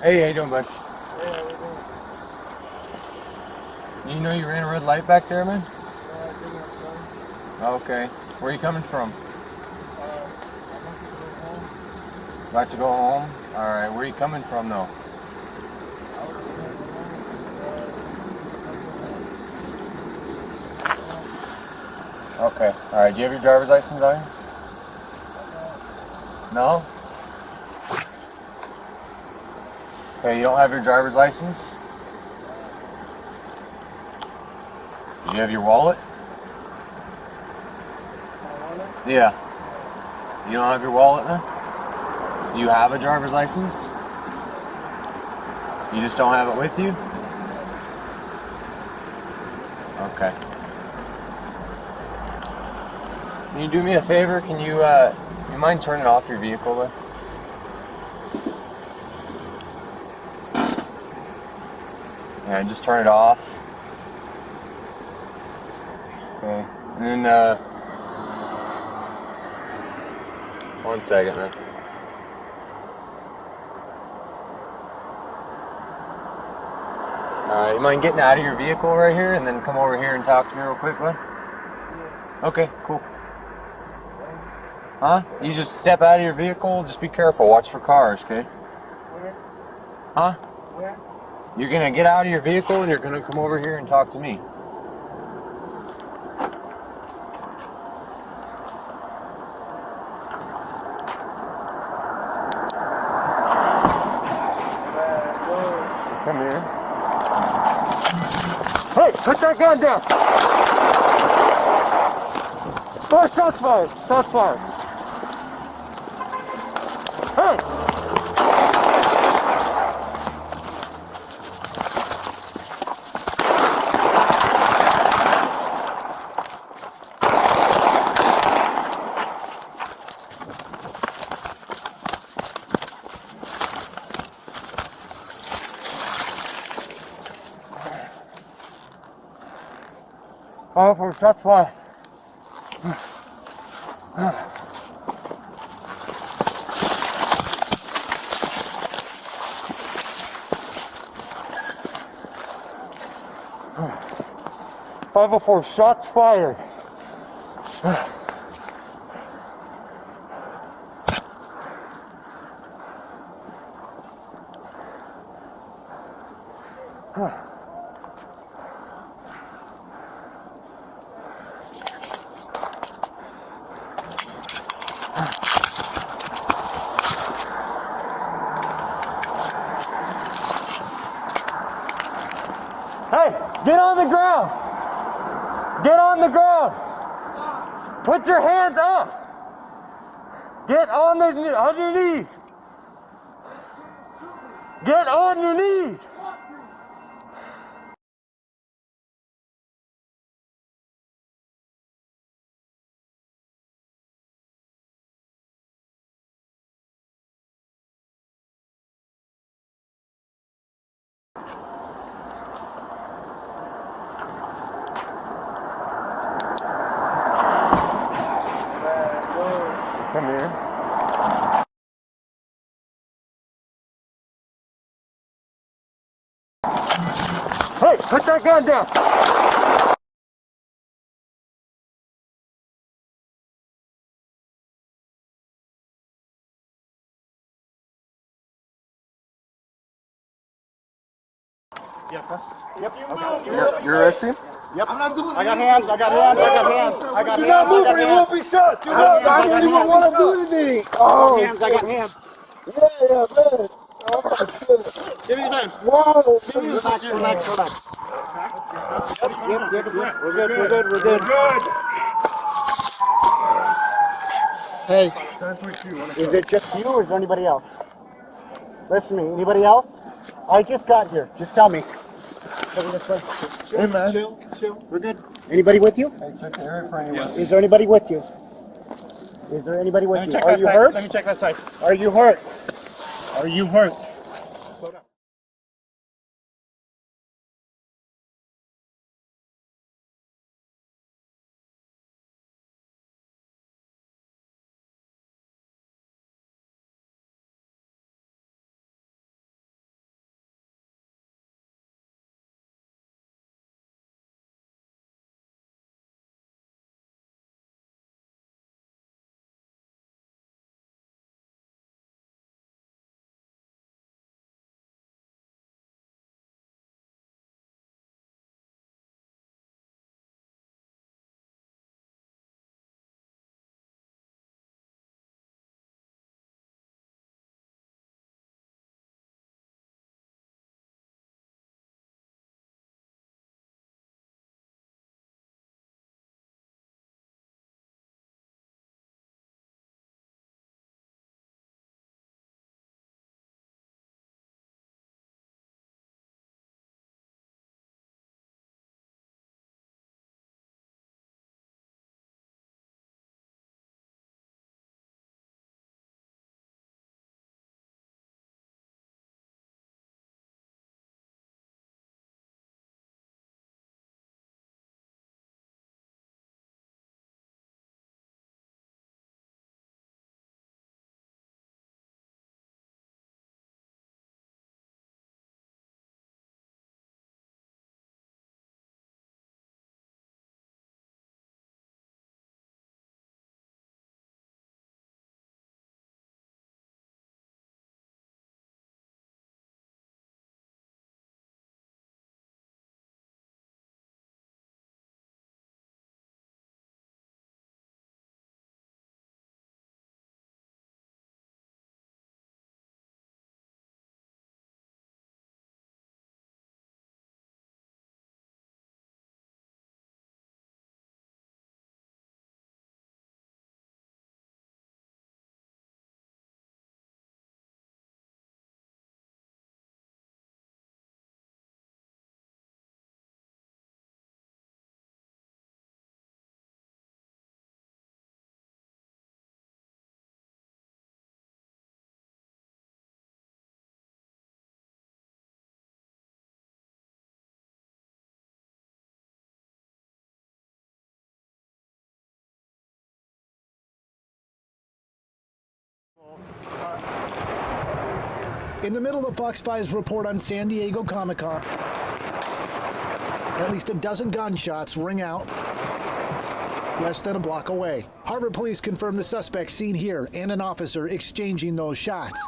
Hey, how you doing, bud? Hey, how we doing? You know you ran a red light back there, man? I think I'm fine. Okay. Where are you coming from? I'm about to go home. About to go home? Alright, where are you coming from, though? I was going home. Okay. Alright, do you have your driver's license on you? No? Okay, you don't have your driver's license? Do you have your wallet? Yeah. You don't have your wallet, man? Do you have a driver's license? You just don't have it with you? Okay. Can you do me a favor? Can you mind turning off your vehicle, though? Yeah, just turn it off. Okay. And then, 1 second, man. Alright, you mind getting out of your vehicle right here and then come over here and talk to me real quick, bud? Yeah. Okay, cool. Huh? You just step out of your vehicle, just be careful, watch for cars, okay? Where? Huh? Where? You're gonna get out of your vehicle and you're gonna come over here and talk to me. Come here. Hey, put that gun down! Oh, shots fired! Shots fired! Hey! 5-4, shots fired. 504, shots fired. Hey, get on the ground! Get on the ground! Put your hands up! Get on your knees! Get on your knees! Come here. Hey, put that gun down! Yep. You're arresting? Yep. I'm not doing I got hands. I got hands. I got hands. I got Do hands. not move or you won't be shot. Do not. I don't even want to do anything. Oh, Hands. I got hands. yeah, man. Oh, shit. Give me the time. Wow. Relax. Relax. Relax. Yep. We're good. We're good. We're good. Hey, is it just you or is there anybody else? Listen to me. Anybody else? I just got here. Just tell me. Over this way. Hey, man. Chill. We're good. Anybody with you? Hey, check the area for anyone. Is there anybody with you? Is there anybody with you? Are you hurt? Let me check that side. Are you hurt? Are you hurt? Slow down. In the middle of Fox 5's report on San Diego Comic-Con, at least a dozen gunshots ring out less than a block away. Harbor police confirm the suspect seen here and an officer exchanging those shots.